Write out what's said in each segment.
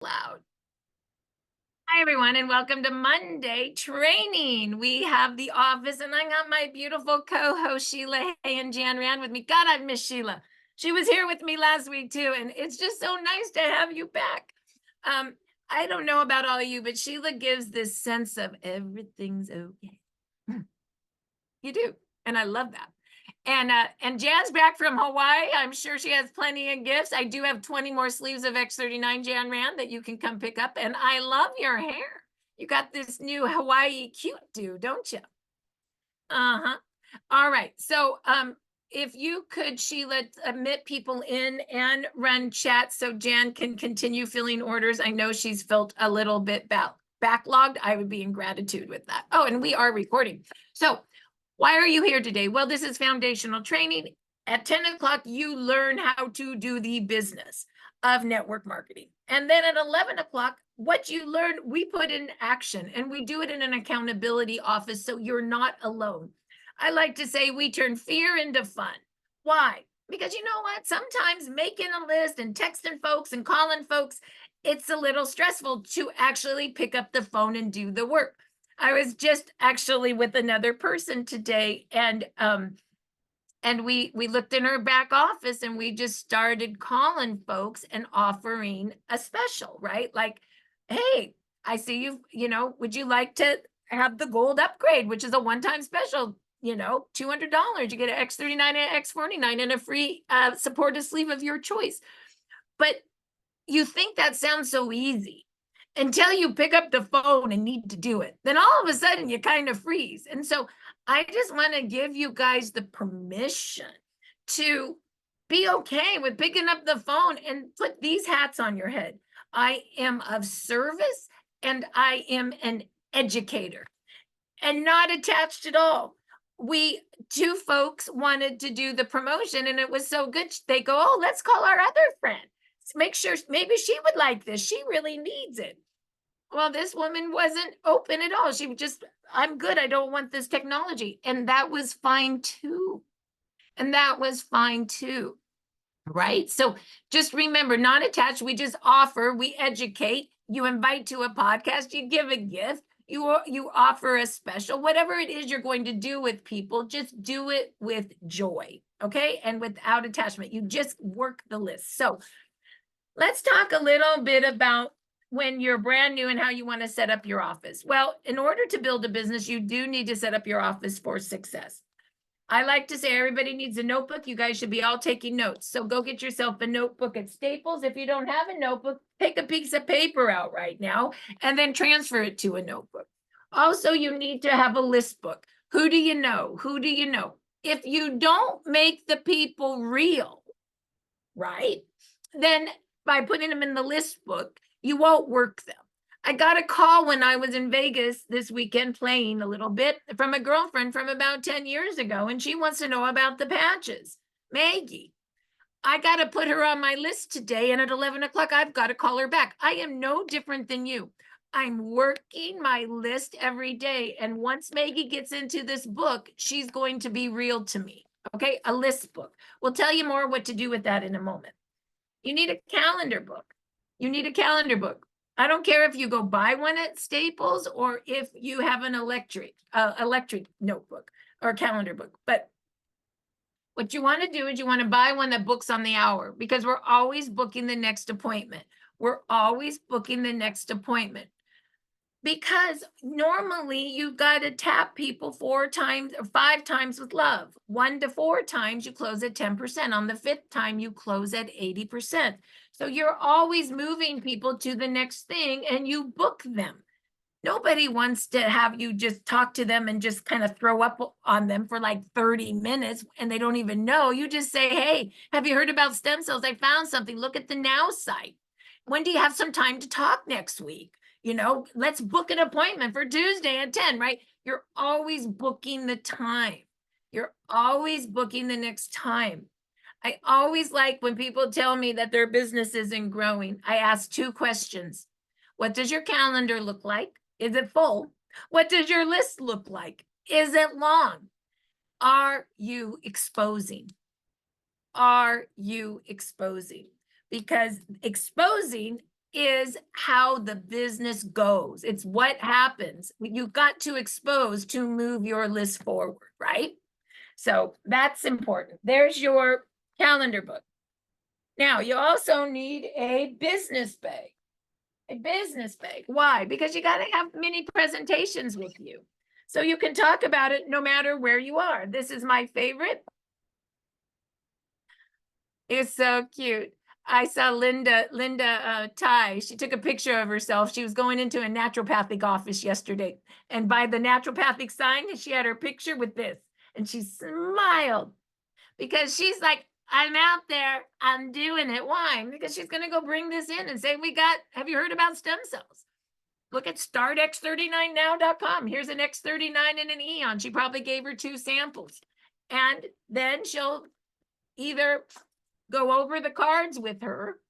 Loud. Hi, everyone, and welcome to Monday training. We have the office, and I got my beautiful co-host Sheila Hay and Jan Rand with me. God, I miss Sheila. She was here with me last week too, and it's just so nice to have you back. I don't know about all of you, but Sheila gives this sense of everything's okay. You do, and I love that. And Jan's back from Hawaii. I'm sure she has plenty of gifts. I do have 20 more sleeves of X39 Jan Rand that you can come pick up. And I love your hair. You got this new Hawaii cute do, don't you? Uh-huh. All right. So if you could, Sheila, admit people in and run chat so Jan can continue filling orders. I know she's felt a little bit backlogged. I would be in gratitude with that. Oh, and we are recording. So why are you here today? Well, this is foundational training. At 10 o'clock, you learn how to do the business of network marketing. And then at 11 o'clock, what you learn, we put in action, and we do it in an accountability office so you're not alone. I like to say we turn fear into fun. Why? Because you know what? Sometimes making a list and texting folks and calling folks, it's a little stressful to actually pick up the phone and do the work. I was just actually with another person today, and we looked in her back office and we just started calling folks and offering a special, right? Like, hey, I see you, would you like to have the gold upgrade, which is a one-time special, $200. You get an X39 and X49 and a free supportive sleeve of your choice. But you think that sounds so easy until you pick up the phone and need to do it. Then all of a sudden you kind of freeze. And so I just want to give you guys the permission to be okay with picking up the phone and put these hats on your head. I am of service and I am an educator and not attached at all. Two folks wanted to do the promotion and it was so good. They go, oh, let's call our other friend. Make sure maybe she would like this. She really needs it. Well, this woman wasn't open at all. She was just, I'm good. I don't want this technology. And that was fine too. And that was fine too. Right? So just remember, not attached. We just offer, we educate, you invite to a podcast, you give a gift, you offer a special, whatever it is you're going to do with people, just do it with joy. Okay. And without attachment, you just work the list. So let's talk a little bit about when you're brand new and how you want to set up your office. Well, in order to build a business, you do need to set up your office for success. I like to say everybody needs a notebook. You guys should be all taking notes. So go get yourself a notebook at Staples. If you don't have a notebook, take a piece of paper out right now and then transfer it to a notebook. Also, you need to have a list book. Who do you know? Who do you know? If you don't make the people real, right, then by putting them in the list book, you won't work them. I got a call when I was in Vegas this weekend playing a little bit from a girlfriend from about 10 years ago, and she wants to know about the patches. Maggie, I got to put her on my list today, and at 11 o'clock, I've got to call her back. I am no different than you. I'm working my list every day, and once Maggie gets into this book, she's going to be real to me. Okay, a list book. We'll tell you more what to do with that in a moment. You need a calendar book. You need a calendar book. I don't care if you go buy one at Staples or if you have an electric notebook or calendar book. But what you want to do is you want to buy one that books on the hour, because we're always booking the next appointment. We're always booking the next appointment. Because normally you've got to tap people 4 times or 5 times with love. 1 to 4 times you close at 10%. On the 5th time, you close at 80%. So you're always moving people to the next thing and you book them. Nobody wants to have you just talk to them and just kind of throw up on them for like 30 minutes and they don't even know. You just say, hey, have you heard about stem cells? I found something. Look at the Now site. When do you have some time to talk next week? Let's book an appointment for Tuesday at 10, right? You're always booking the time. You're always booking the next time. I always like when people tell me that their business isn't growing. I ask 2 questions. What does your calendar look like? Is it full? What does your list look like? Is it long? Are you exposing? Are you exposing? Because exposing is how the business goes. It's what happens. You've got to expose to move your list forward, right? So that's important. There's your calendar book. Now, you also need a business bag. A business bag. Why? Because you got to have mini presentations with you. So you can talk about it no matter where you are. This is my favorite. It's so cute. I saw Linda Ty. She took a picture of herself. She was going into a naturopathic office yesterday. And by the naturopathic sign, she had her picture with this. And she smiled because she's like, I'm out there. I'm doing it. Why? Because she's going to go bring this in and say, have you heard about stem cells? Look at startx39now.com. Here's an X39 and an Eon. She probably gave her 2 samples. And then she'll either go over the cards with her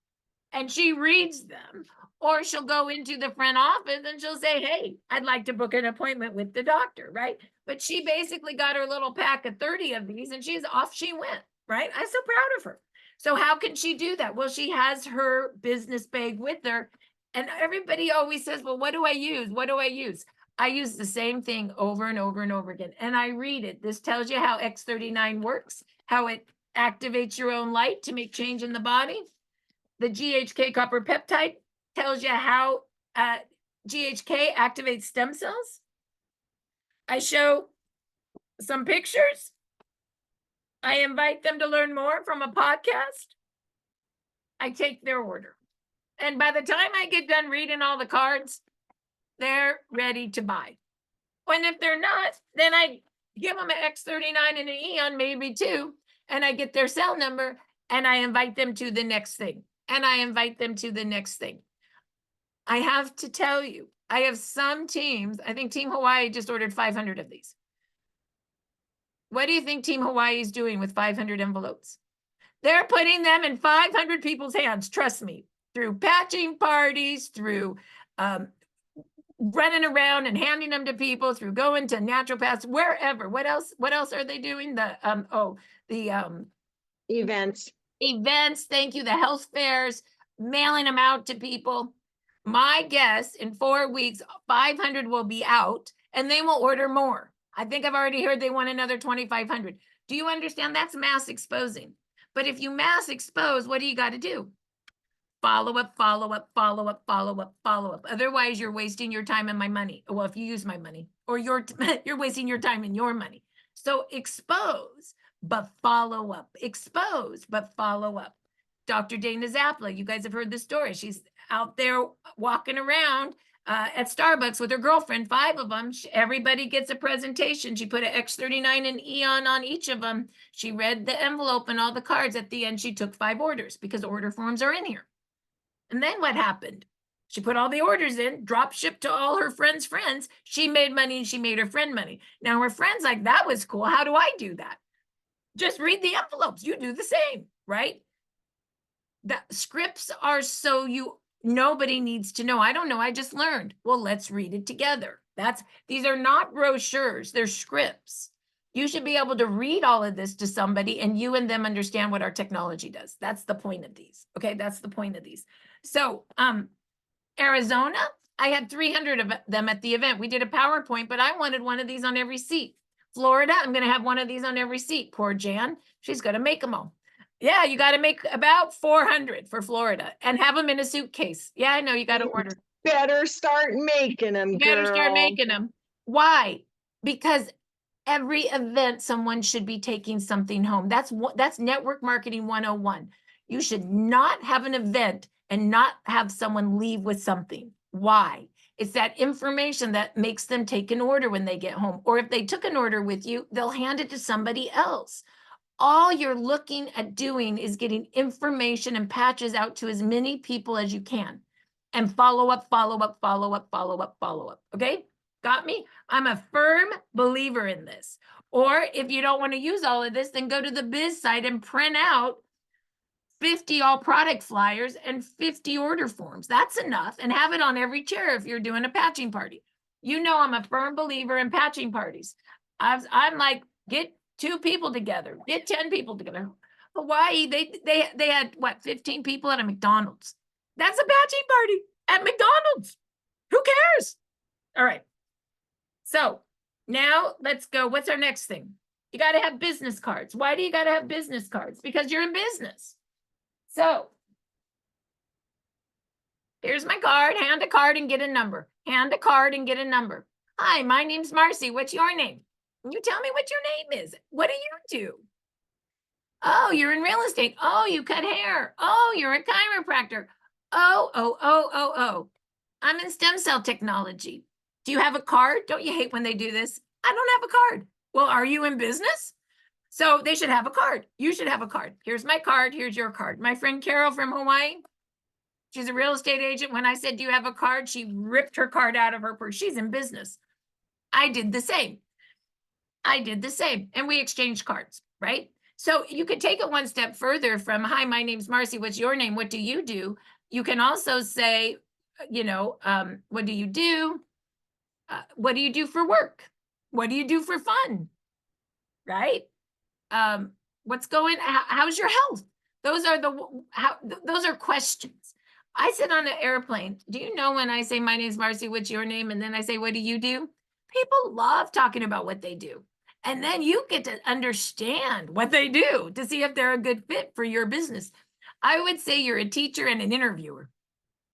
and she reads them, or she'll go into the front office and she'll say, hey, I'd like to book an appointment with the doctor, right? But she basically got her little pack of 30 of these and she's off she went, right? I'm so proud of her. So how can she do that? Well, she has her business bag with her. And everybody always says, well, what do I use? What do I use? I use the same thing over and over and over again. And I read it. This tells you how X39 works, how it activates your own light to make change in the body. The GHK copper peptide tells you how GHK activates stem cells. I show some pictures. I invite them to learn more from a podcast. I take their order. And by the time I get done reading all the cards, they're ready to buy. And if they're not, then I give them an X39 and an Eon, maybe 2, and I get their cell number and I invite them to the next thing. And I invite them to the next thing. I have to tell you, I have some teams, I think Team Hawaii just ordered 500 of these. What do you think Team Hawaii is doing with 500 envelopes? They're putting them in 500 people's hands, trust me, through patching parties, through running around and handing them to people, through going to naturopaths, wherever. What else are they doing? The events, thank you, the health fairs, mailing them out to people. My guess, in 4 weeks, 500 will be out and they will order more. I think I've already heard they want another 2,500. Do you understand? That's mass exposing. But if you mass expose, what do you got to do? Follow up, follow up, follow up, follow up, follow up. Otherwise, you're wasting your time and my money. Well, if you use my money, or you're wasting your time and your money. So expose, but follow up. Expose, but follow up. Dr. Dana Zapla, you guys have heard the story. She's out there walking around at Starbucks with her girlfriend, 5 of them. Everybody gets a presentation. She put an X39 and Eon on each of them. She read the envelope and all the cards. At the end, she took 5 orders because order forms are in here. And then what happened? She put all the orders in, drop shipped to all her friends' friends. She made money and she made her friend money. Now her friend's like, that was cool. How do I do that? Just read the envelopes. You do the same, right? The scripts are so nobody needs to know. I don't know. I just learned. Well, let's read it together. These are not brochures. They're scripts. You should be able to read all of this to somebody and you and them understand what our technology does. That's the point of these. Okay. That's the point of these. So, Arizona, I had 300 of them at the event. We did a PowerPoint, but I wanted one of these on every seat. Florida, I'm going to have one of these on every seat. Poor Jan. She's going to make them all. Yeah, you got to make about 400 for Florida and have them in a suitcase. Yeah, I know you got to order. Better start making them, You better start making them. Why? Because every event, someone should be taking something home. That's network marketing 101. You should not have an event and not have someone leave with something. Why? It's that information that makes them take an order when they get home. Or if they took an order with you, they'll hand it to somebody else. All you're looking at doing is getting information and patches out to as many people as you can. And follow up, follow up, follow up, follow up, follow up. Okay? Got me? I'm a firm believer in this. Or if you don't want to use all of this, then go to the biz site and print out 50 all product flyers and 50 order forms. That's enough. And have it on every chair if you're doing a patching party. You know, I'm a firm believer in patching parties. I'm like, get 2 people together, get 10 people together. Hawaii, they had what, 15 people at a McDonald's. That's a batching party at McDonald's. Who cares? All right. So now let's go. What's our next thing? You got to have business cards. Why do you got to have business cards? Because you're in business. So here's my card. Hand a card and get a number. Hand a card and get a number. Hi, my name's Marci. What's your name? You tell me what your name is. What do you do? Oh, you're in real estate. Oh, you cut hair. Oh, you're a chiropractor. Oh. I'm in stem cell technology. Do you have a card? Don't you hate when they do this? I don't have a card. Well, are you in business? So they should have a card. You should have a card. Here's my card. Here's your card. My friend Carol from Hawaii, she's a real estate agent. When I said, do you have a card? She ripped her card out of her purse. She's in business. I did the same. And we exchanged cards, right? So you could take it one step further from, hi, my name's Marci. What's your name? What do you do? You can also say, what do you do? What do you do for work? What do you do for fun? Right? How's your health? Those are questions. I sit on an airplane. Do you know when I say, my name's Marci, what's your name? And then I say, what do you do? People love talking about what they do. And then you get to understand what they do to see if they're a good fit for your business. I would say you're a teacher and an interviewer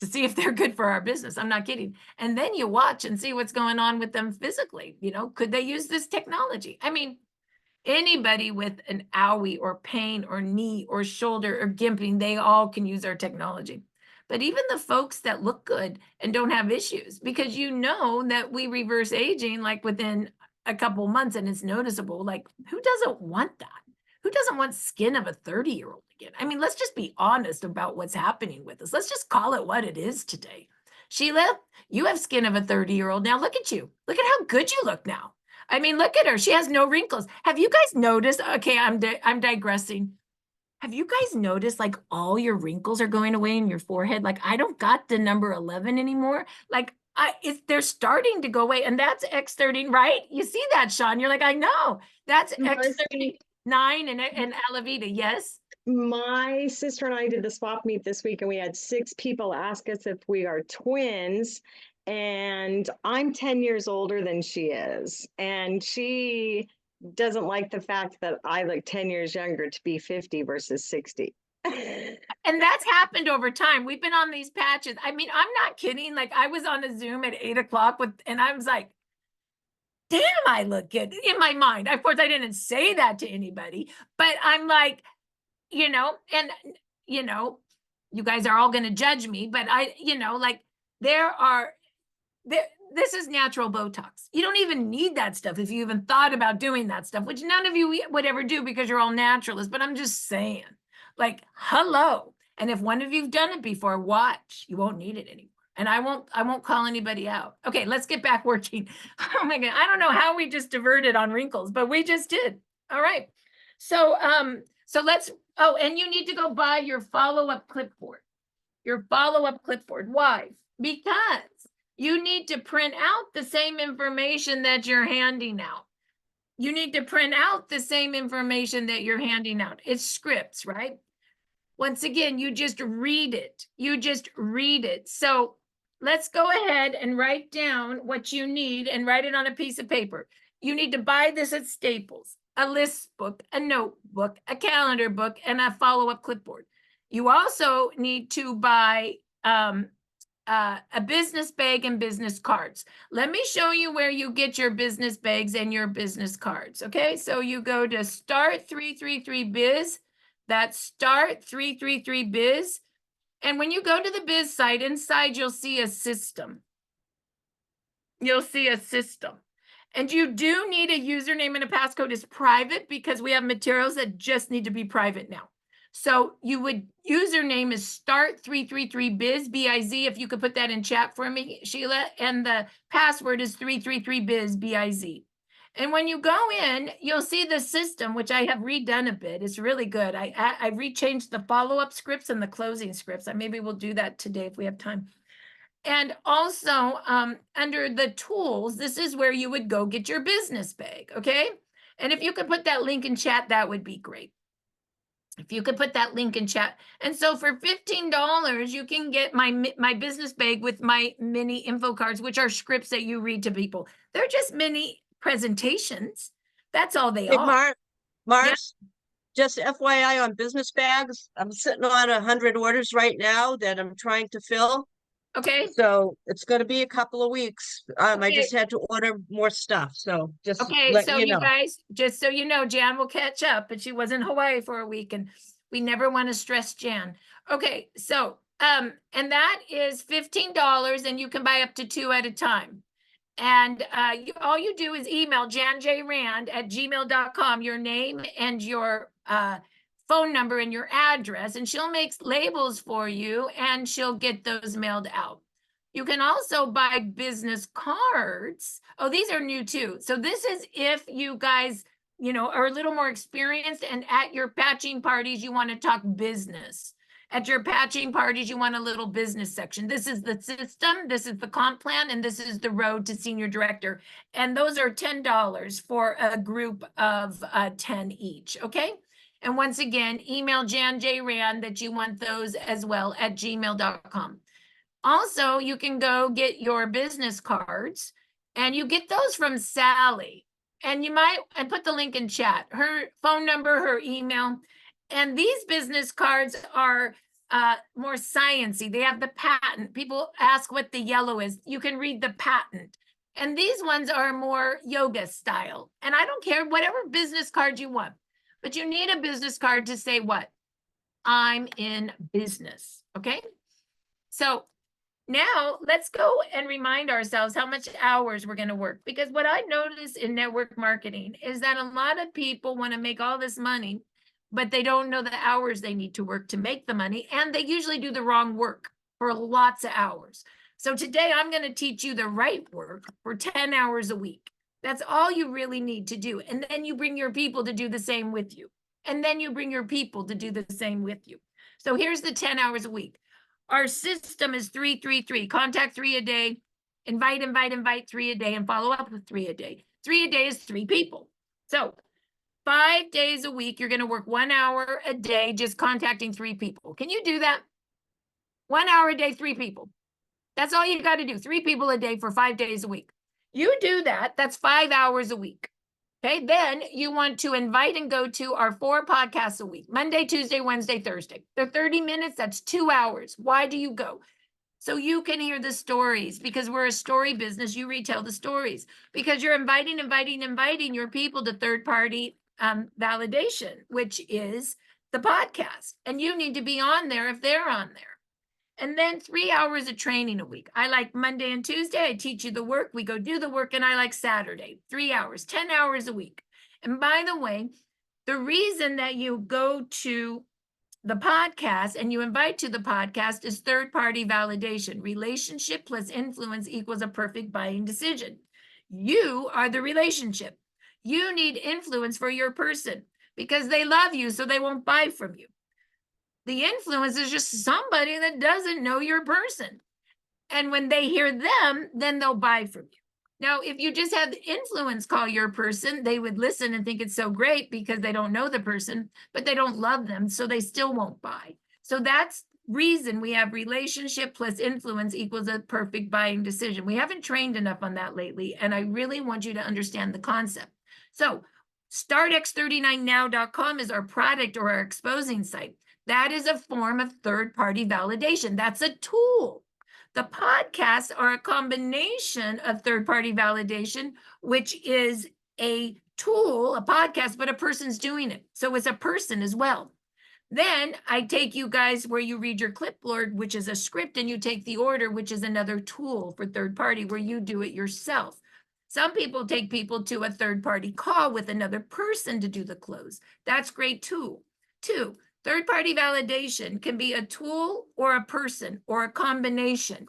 to see if they're good for our business. I'm not kidding. And then you watch and see what's going on with them physically. Could they use this technology? I mean, anybody with an owie or pain or knee or shoulder or gimping, they all can use our technology. But even the folks that look good and don't have issues, because that we reverse aging like within a couple months and it's noticeable, like who doesn't want that? Who doesn't want skin of a 30-year-old again? I mean, let's just be honest about what's happening with us. Let's just call it what it is today. Sheila, you have skin of a 30-year-old. Now look at you. Look at how good you look now. I mean, look at her. She has no wrinkles. Have you guys noticed? Okay, I'm digressing. Have you guys noticed like all your wrinkles are going away in your forehead? Like I don't got the number 11 anymore. Like they're starting to go away, and that's X30, right? You see that, Sean? You're like, I know. That's X39 and Alavita. Yes. My sister and I did the swap meet this week, and we had 6 people ask us if we are twins. And I'm 10 years older than she is. And she doesn't like the fact that I look 10 years younger to be 50 versus 60. And that's happened over time. We've been on these patches. I mean, I'm not kidding. Like I was on a Zoom at 8:00 and I was like, damn, I look good in my mind. Of course, I didn't say that to anybody, but I'm like, you guys are all going to judge me, but this is natural Botox. You don't even need that stuff if you even thought about doing that stuff, which none of you would ever do because you're all naturalists. But I'm just saying, like, hello. And if one of you've done it before, watch. You won't need it anymore. And I won't call anybody out. Okay, let's get back working. Oh my God. I don't know how we just diverted on wrinkles, but we just did. All right. So and you need to go buy your follow-up clipboard. Why? Because you need to print out the same information that you're handing out. It's scripts, right? Once again, you just read it. So let's go ahead and write down what you need and write it on a piece of paper. You need to buy this at Staples, a Listbook, a notebook, a calendar book, and a follow-up clipboard. You also need to buy a business bag and business cards. Let me show you where you get your business bags and your business cards. Okay, so you go to Start 333 Biz. That's Start 333 Biz. And when you go to the Biz site, inside you'll see a system. And you do need a username and a passcode. It's private because we have materials that just need to be private now. So username is start333biz, B-I-Z. If you could put that in chat for me, Sheila. And the password is 333biz, B-I-Z. And when you go in, you'll see the system, which I have redone a bit. It's really good. I rechanged the follow-up scripts and the closing scripts. Maybe we'll do that today if we have time. And also under the tools, this is where you would go get your business bag, okay? And if you could put that link in chat, that would be great. If you could put that link in chat. And so for $15, you can get my business bag with my mini info cards, which are scripts that you read to people. They're just mini presentations. That's all they Hey, are. Mars, just FYI on business bags, I'm sitting on 100 orders right now that I'm trying to fill. Okay. So it's going to be a couple of weeks. I Okay. just had to order more stuff. So just Okay, let so you you know. guys, just so you know, Jan will catch up, but she was in Hawaii for a week and we never want to stress Jan. Okay, so and that is $15 and you can buy up to 2 at a time. And all you do is email janjrand@gmail.com your name and your phone number and your address, and she'll make labels for you and she'll get those mailed out. You can also buy business cards. Oh, these are new too. So this is if you guys, are a little more experienced and at your patching parties, you want to talk business. At your patching parties, you want a little business section. This is the system, this is the comp plan, and this is the road to senior director. And those are $10 for a group of 10 each, okay? And once again, email Jan J. Rand that you want those as well at gmail.com. Also, you can go get your business cards and you get those from Sally. And I put the link in chat, her phone number, her email. And these business cards are more sciencey. They have the patent. People ask what the yellow is. You can read the patent. And these ones are more yoga style. And I don't care, whatever business card you want. But you need a business card to say what? I'm in business, okay? So now let's go and remind ourselves how much hours we're going to work. Because what I notice in network marketing is that a lot of people want to make all this money, but they don't know the hours they need to work to make the money. And they usually do the wrong work for lots of hours. So today I'm going to teach you the right work for 10 hours a week. That's all you really need to do. And then you bring your people to do the same with you. And then you bring your people to do the same with you. So here's the 10 hours a week. Our system is 3-3-3. Contact 3 a day, invite 3 a day, and follow up with 3 a day. 3 a day is 3 people. So 5 days a week, you're going to work 1 hour a day just contacting 3 people. Can you do that? 1 hour a day, 3 people. That's all you got to do. 3 people a day for 5 days a week. You do that, that's 5 hours a week. Okay, then you want to invite and go to our 4 podcasts a week, Monday, Tuesday, Wednesday, Thursday. They're 30 minutes, that's 2 hours. Why do you go? So you can hear the stories, because we're a story business, you retell the stories, because you're inviting your people to third-party validation, which is the podcast. And you need to be on there if they're on there. And then 3 hours of training a week. I like Monday and Tuesday. I teach you the work. We go do the work. And I like Saturday, 3 hours, 10 hours a week. And by the way, the reason that you go to the podcast and you invite to the podcast is third-party validation. Relationship plus influence equals a perfect buying decision. You are the relationship. You need influence for your person because they love you, so they won't buy from you. The influence is just somebody that doesn't know your person. And when they hear them, then they'll buy from you. Now, if you just have the influence call your person, they would listen and think it's so great because they don't know the person, but they don't love them, so they still won't buy. So that's reason we have relationship plus influence equals a perfect buying decision. We haven't trained enough on that lately, and I really want you to understand the concept. So startx39now.com is our product or our exposing site. That is a form of third-party validation. That's a tool. The podcasts are a combination of third-party validation, which is a tool, a podcast, but a person's doing it. So it's a person as well. Then I take you guys where you read your clipboard, which is a script, and you take the order, which is another tool for third-party where you do it yourself. Some people take people to a third-party call with another person to do the close. That's great too. 2, third-party validation can be a tool or a person or a combination.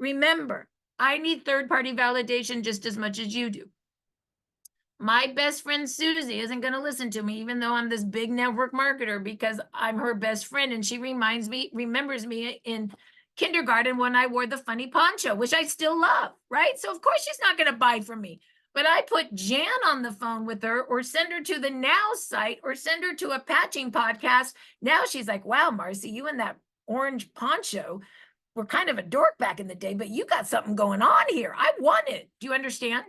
Remember, I need third-party validation just as much as you do. My best friend Susie isn't going to listen to me, even though I'm this big network marketer, because I'm her best friend and she remembers me in kindergarten when I wore the funny poncho, which I still love, right? So of course she's not going to buy from me. But I put Jan on the phone with her or send her to the Now site or send her to a patching podcast. Now she's like, wow, Marci, you and that orange poncho were kind of a dork back in the day, but you got something going on here. I want it. Do you understand?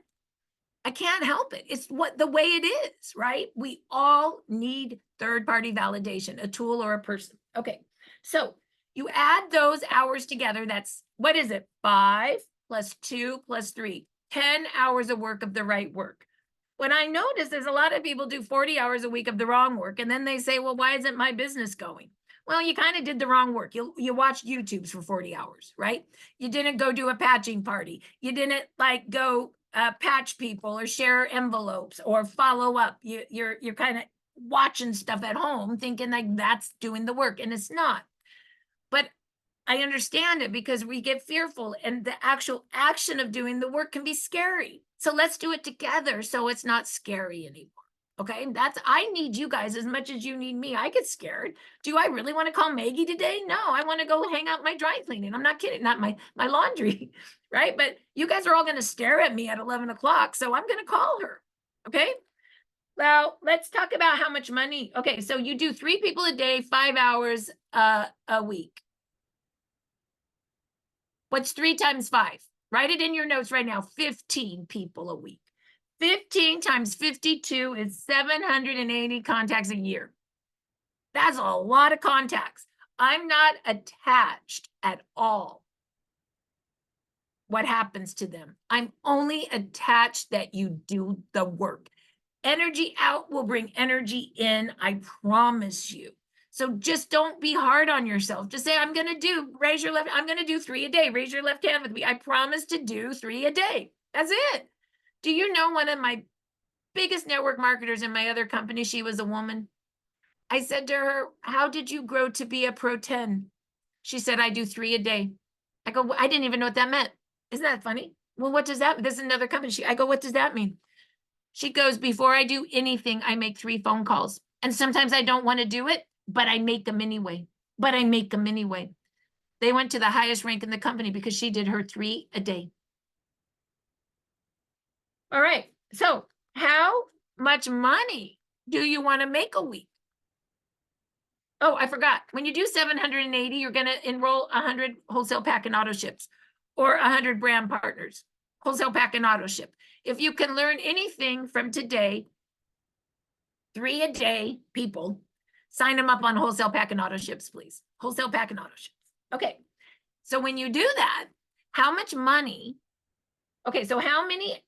I can't help it. It's what the way it is, right? We all need third-party validation, a tool or a person. Okay, so you add those hours together. That's, what is it? 5 plus 2 plus 3, 10 hours of work of the right work. What I notice is a lot of people do 40 hours a week of the wrong work, and then they say, well, why isn't my business going? Well, you kind of did the wrong work. You watched YouTubes for 40 hours, right? You didn't go do a patching party. You didn't like go patch people or share envelopes or follow up. You're kind of watching stuff at home thinking like that's doing the work, and it's not. But I understand it because we get fearful, and the actual action of doing the work can be scary. So let's do it together so it's not scary anymore. Okay, I need you guys as much as you need me. I get scared. Do I really want to call Maggie today? No, I want to go hang out my dry cleaning. I'm not kidding, not my laundry, right? But you guys are all going to stare at me at 11 o'clock, so I'm going to call her. Okay. Well, let's talk about how much money. Okay, so you do 3 people a day, 5 hours a week. What's 3 times 5? Write it in your notes right now. 15 people a week. 15 times 52 is 780 contacts a year. That's a lot of contacts. I'm not attached at all. What happens to them? I'm only attached that you do the work. Energy out will bring energy in, I promise you. So just don't be hard on yourself. Just say, I'm going to do, raise your left, I'm going to do 3 a day. Raise your left hand with me. I promise to do 3 a day. That's it. Do you know one of my biggest network marketers in my other company, she was a woman. I said to her, how did you grow to be a pro 10? She said, I do 3 a day. I go, I didn't even know what that meant. Isn't that funny? Well, what does that, this is another company. I go, what does that mean? She goes, before I do anything, I make 3 phone calls. And sometimes I don't want to do it, but I make them anyway. They went to the highest rank in the company because she did her 3 a day. All right. So how much money do you want to make a week? Oh, I forgot. When you do 780, you're going to enroll 100 wholesale pack and auto ships or 100 brand partners, wholesale pack and auto ship. If you can learn anything from today, 3 a day people, sign them up on wholesale pack and auto ships, please. Wholesale pack and auto ships. Okay. So when you do that, how much money? Okay. So how many,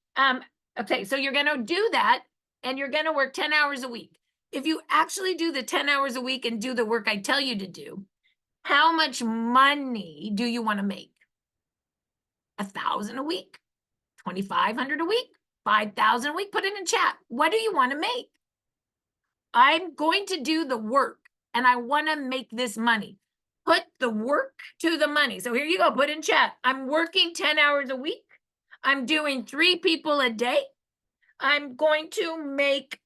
okay. So you're going to do that and you're going to work 10 hours a week. If you actually do the 10 hours a week and do the work I tell you to do, how much money do you want to make? 1,000 a week, 2,500 a week, 5,000 a week? Put it in chat. What do you want to make? I'm going to do the work and I want to make this money. Put the work to the money. So here you go. Put in chat. I'm working 10 hours a week. I'm doing 3 people a day. I'm going to make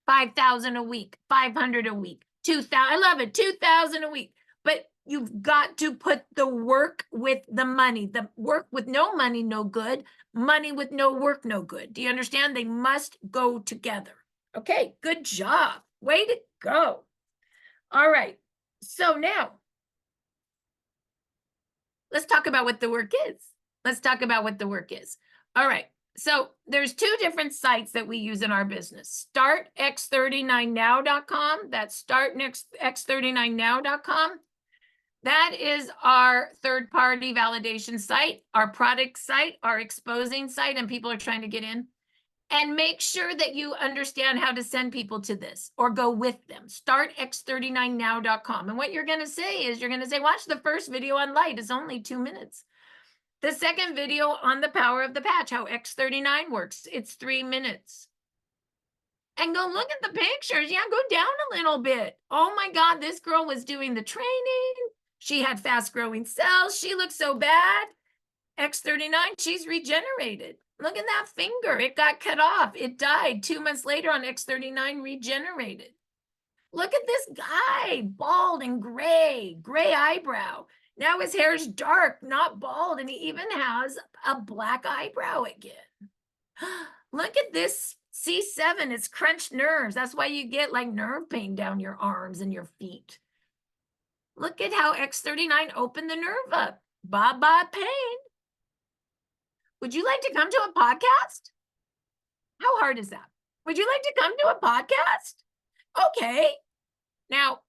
5,000 a week, 500 a week, 2,000. I love it. 2,000 a week. But you've got to put the work with the money. The work with no money, no good. Money with no work, no good. Do you understand? They must go together. Okay, good job. Way to go. All right. So now let's talk about what the work is. All right. So there's 2 different sites that we use in our business. StartX39now.com. That's StartX39now.com. That is our third-party validation site, our product site, our exposing site, and people are trying to get in. And make sure that you understand how to send people to this or go with them. StartX39now.com. And what you're going to say is you're going to say, watch the first video on light. It's only 2 minutes. The second video on the power of the patch, how X39 works. It's 3 minutes. And go look at the pictures. Yeah, go down a little bit. Oh my God, this girl was doing the training. She had fast growing cells. She looked so bad. X39, she's regenerated. Look at that finger. It got cut off. It died 2 months later on X39 regenerated. Look at this guy, bald and gray eyebrow. Now his hair's dark, not bald, and he even has a black eyebrow again. Look at this C7. It's crunched nerves. That's why you get like nerve pain down your arms and your feet. Look at how X39 opened the nerve up. Bye-bye pain. Would you like to come to a podcast? How hard is that? Would you like to come to a podcast? Okay. Now,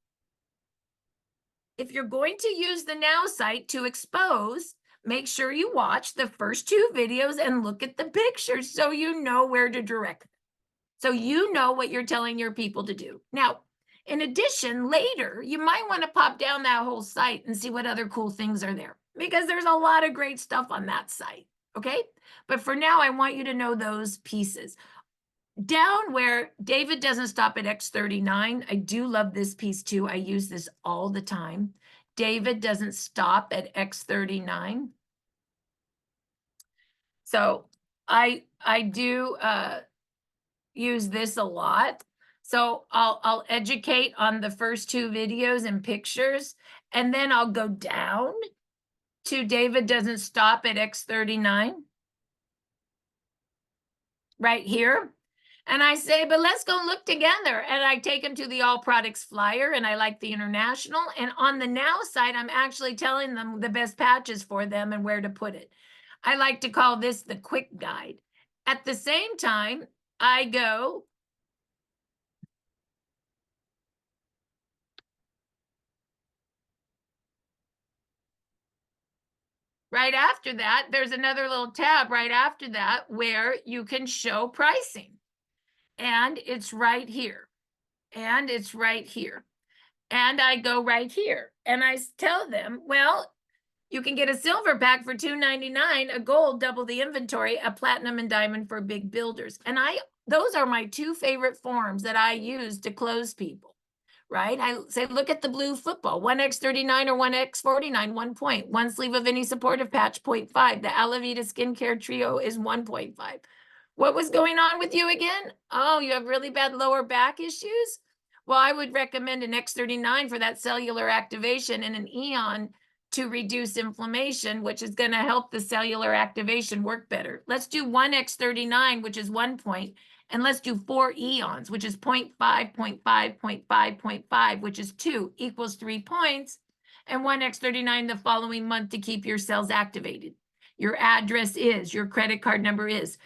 if you're going to use the Now site to expose, make sure you watch the first 2 videos and look at the pictures so you know where to direct them. So you know what you're telling your people to do. Now, in addition, later, you might want to pop down that whole site and see what other cool things are there, because there's a lot of great stuff on that site, okay? But for now, I want you to know those pieces. Down where David doesn't stop at X39, I do love this piece too. I use this all the time. David doesn't stop at X39. So I do use this a lot. So I'll educate on the first 2 videos and pictures, and then I'll go down to David doesn't stop at X39 right here. And I say, but let's go look together. And I take them to the all products flyer, and I like the international. And on the Now side, I'm actually telling them the best patches for them and where to put it. I like to call this the quick guide. At the same time, I go right after that. There's another little tab right after that where you can show pricing. And it's right here. And it's right here. And I go right here. And I tell them, well, you can get a silver pack for $2.99, a gold, double the inventory, a platinum and diamond for big builders. And those are my 2 favorite forms that I use to close people, right? I say, look at the blue football, 1X39 or 1X49, 1 point. 1 sleeve of any supportive patch, 0.5. The Alavita skincare trio is 1.5. What was going on with you again? Oh, you have really bad lower back issues? Well, I would recommend an X39 for that cellular activation and an Eon to reduce inflammation, which is going to help the cellular activation work better. Let's do 1X39, which is 1 point, and let's do 4 Eons, which is 0.5, 0.5, 0.5, 0.5, which is 2, equals 3 points, and 1X39 the following month to keep your cells activated. Your address is, your credit card number is.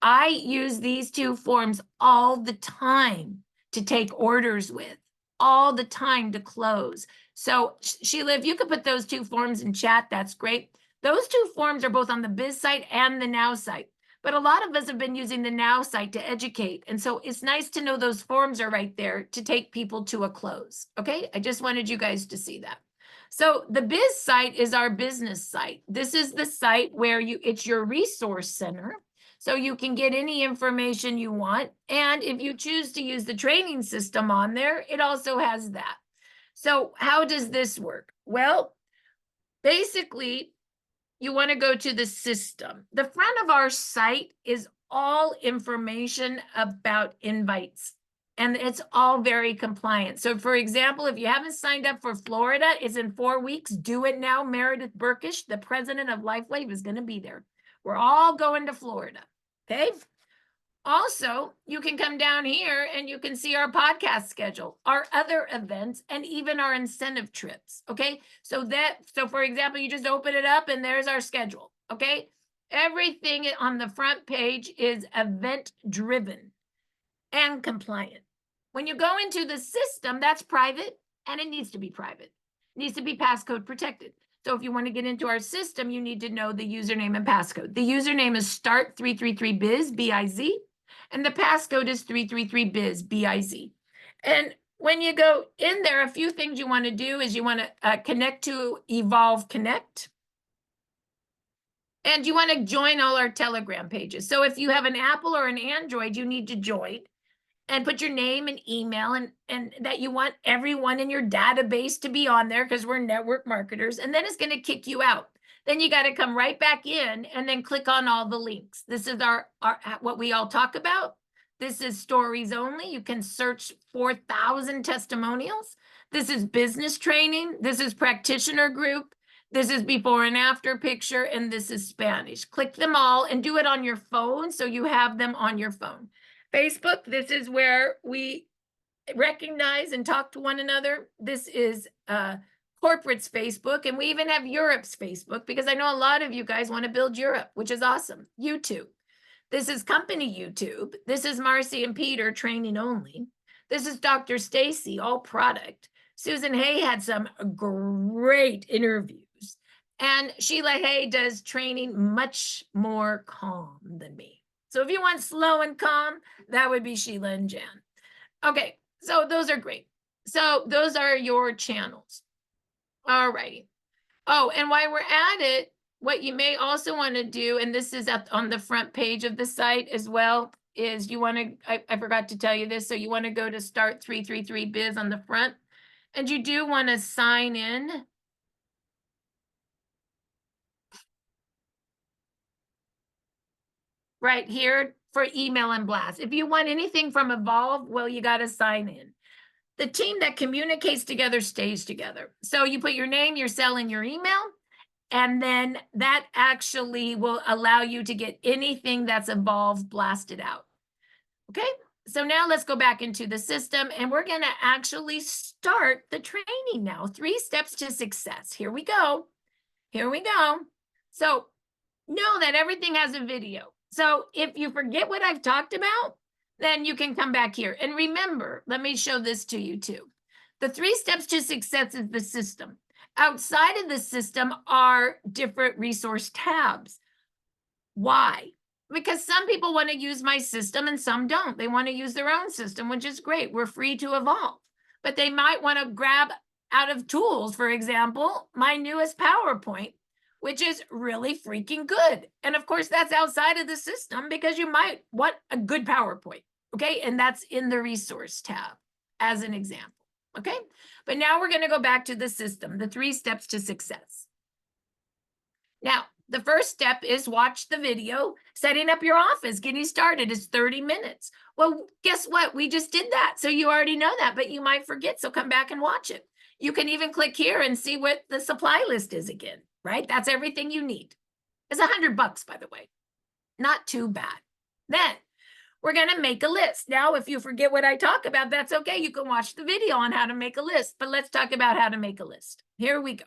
I use these 2 forms all the time to take orders with, all the time to close. So Sheila, if you could put those 2 forms in chat, that's great. Those 2 forms are both on the Biz site and the Now site. But a lot of us have been using the Now site to educate. And so it's nice to know those forms are right there to take people to a close. Okay, I just wanted you guys to see that. So the Biz site is our business site. This is the site where it's your resource center. So you can get any information you want. And if you choose to use the training system on there, it also has that. So how does this work? Well, basically, you want to go to the system. The front of our site is all information about invites, and it's all very compliant. So for example, if you haven't signed up for Florida, it's in 4 weeks. Do it now. Meredith Burkish, the president of Lifewave, is going to be there. We're all going to Florida. Okay. Also, you can come down here and you can see our podcast schedule, our other events, and even our incentive trips. Okay. So for example, you just open it up and there's our schedule. Okay. Everything on the front page is event driven and compliant. When you go into the system, that's private, and it needs to be private. It needs to be passcode protected. So if you want to get into our system, you need to know the username and passcode. The username is start333biz, B-I-Z, and the passcode is 333biz, B-I-Z. And when you go in there, a few things you want to do is you want to connect to Evolve Connect. And you want to join all our Telegram pages. So if you have an Apple or an Android, you need to join and put your name and email and that you want everyone in your database to be on there because we're network marketers, and then it's going to kick you out. Then you got to come right back in and then click on all the links. This is our what we all talk about. This is stories only. You can search 4,000 testimonials. This is business training. This is practitioner group. This is before and after picture, and this is Spanish. Click them all and do it on your phone so you have them on your phone. Facebook, this is where we recognize and talk to one another. This is corporate's Facebook, and we even have Europe's Facebook, because I know a lot of you guys want to build Europe, which is awesome. YouTube. This is company YouTube. This is Marci and Peter, training only. This is Dr. Stacy, all product. Susan Hay had some great interviews. And Sheila Hay does training much more calm than me. So if you want slow and calm, that would be Sheila and Jan. Okay, so those are great. So those are your channels. All righty. Oh, and while we're at it, what you may also want to do, and this is up on the front page of the site as well, is you want to, I forgot to tell you this, so you want to go to Start 333 Biz on the front, and you do want to sign in. Right here for email and blast. If you want anything from Evolve, well, you got to sign in. The team that communicates together stays together. So you put your name, your cell, and your email, and then that actually will allow you to get anything that's Evolve blasted out. Okay, so now let's go back into the system, and we're going to actually start the training now. 3 steps to success. Here we go. Here we go. So know that everything has a video. So if you forget what I've talked about, then you can come back here. And remember, let me show this to you too. The 3 steps to success is the system. Outside of the system are different resource tabs. Why? Because some people want to use my system and some don't. They want to use their own system, which is great. We're free to evolve. But they might want to grab out of tools, for example, my newest PowerPoint, which is really freaking good. And of course, that's outside of the system because you might want a good PowerPoint, okay? And that's in the resource tab as an example, okay? But now we're gonna go back to the system, the 3 steps to success. Now, the first step is watch the video. Setting up your office, getting started is 30 minutes. Well, guess what? We just did that. So you already know that, but you might forget. So come back and watch it. You can even click here and see what the supply list is again, right? That's everything you need. It's $100, by the way. Not too bad. Then we're going to make a list. Now, if you forget what I talk about, that's okay. You can watch the video on how to make a list, but let's talk about how to make a list. Here we go.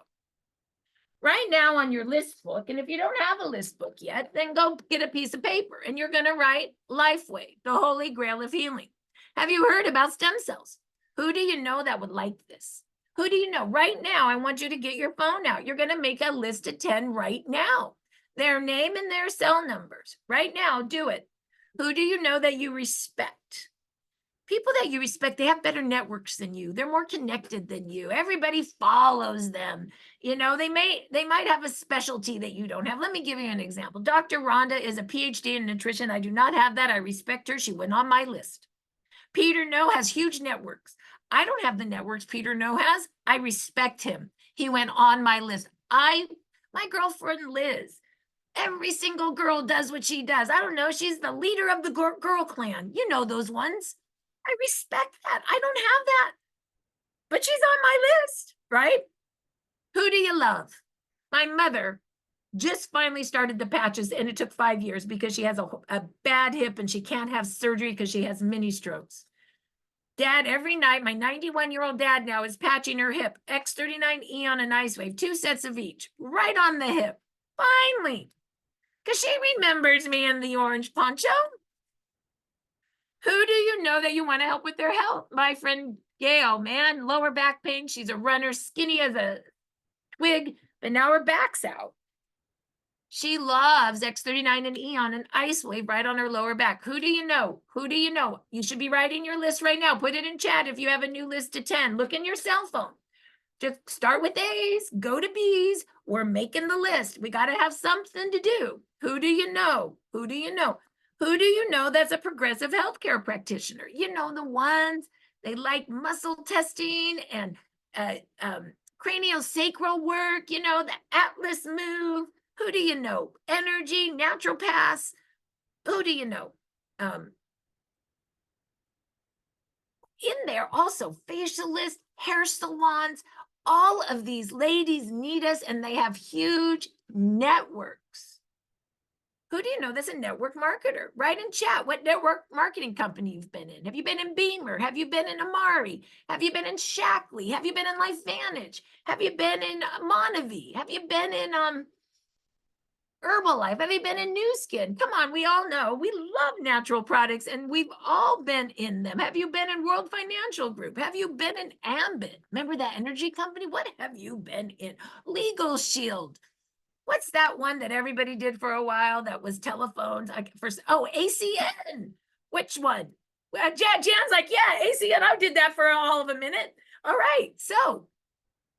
Right now on your list book, and if you don't have a list book yet, then go get a piece of paper and you're going to write Lifewave, the holy grail of healing. Have you heard about stem cells? Who do you know that would like this? Who do you know? Right now, I want you to get your phone out. You're going to make a list of 10 right now. Their name and their cell numbers. Right now, do it. Who do you know that you respect? People that you respect, they have better networks than you. They're more connected than you. Everybody follows them. You know, they might have a specialty that you don't have. Let me give you an example. Dr. Rhonda is a PhD in nutrition. I do not have that. I respect her. She went on my list. Peter No has huge networks. I don't have the networks Peter No has. I respect him. He went on my list. My girlfriend Liz, every single girl does what she does. I don't know. She's the leader of the girl clan. You know those ones. I respect that. I don't have that. But she's on my list, right? Who do you love? My mother just finally started the patches, and it took 5 years because she has a bad hip and she can't have surgery because she has mini strokes. Dad, every night, my 91-year-old dad now is patching her hip, X39 Eon and Icewave, 2 sets of each, right on the hip. Finally, because she remembers me in the orange poncho. Who do you know that you want to help with their health? My friend Gail, man, lower back pain. She's a runner, skinny as a twig, but now her back's out. She loves X39 and Eon and Icewave right on her lower back. Who do you know? Who do you know? You should be writing your list right now. Put it in chat if you have a new list of 10. Look in your cell phone. Just start with A's, go to B's. We're making the list. We got to have something to do. Who do you know? Who do you know? Who do you know that's a progressive healthcare practitioner? You know, the ones, they like muscle testing and craniosacral work, you know, the Atlas move. Who do you know? Energy, naturopaths. Who do you know? In there also facialists, hair salons, all of these ladies need us, and they have huge networks. Who do you know that's a network marketer? Write in chat what network marketing company you've been in. Have you been in Beamer? Have you been in Amari? Have you been in Shackley? Have you been in LifeVantage? Have you been in Monavie? Have you been in Herbalife? Have you been in New Skin? Come on, we all know we love natural products, and we've all been in them. Have you been in World Financial Group? Have you been in Ambit? Remember that energy company? What have you been in? Legal Shield. What's that one that everybody did for a while that was telephones? ACN. Which one? Jan's like, yeah, ACN. I did that for all of a minute. All right. So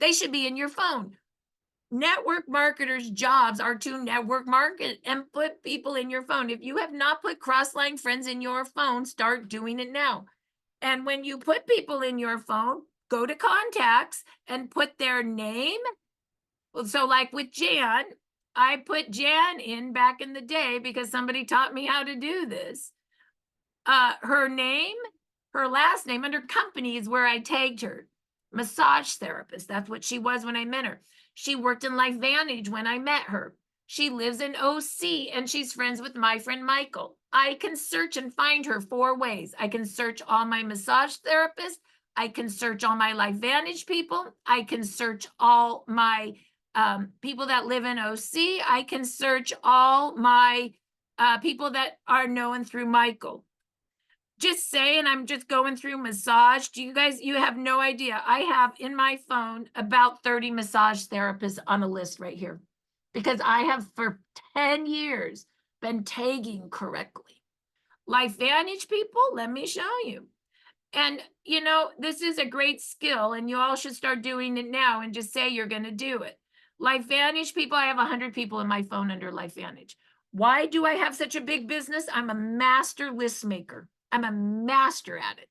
they should be in your phone. Network marketers' jobs are to network market and put people in your phone. If you have not put cross-line friends in your phone, start doing it now. And when you put people in your phone, go to contacts and put their name. So like with Jan, I put Jan in back in the day because somebody taught me how to do this. Her name, her last name under company is where I tagged her. Massage therapist. That's what she was when I met her. She worked in LifeVantage when I met her. She lives in OC and she's friends with my friend Michael. I can search and find her 4 ways. I can search all my massage therapists. I can search all my LifeVantage people. I can search all my people that live in OC. I can search all my people that are known through Michael. Just saying, I'm just going through massage. You have no idea. I have in my phone about 30 massage therapists on a list right here because I have for 10 years been tagging correctly. LifeVantage people, let me show you. And, this is a great skill and you all should start doing it now and just say you're going to do it. LifeVantage people, I have 100 people in my phone under LifeVantage. Why do I have such a big business? I'm a master list maker. I'm a master at it.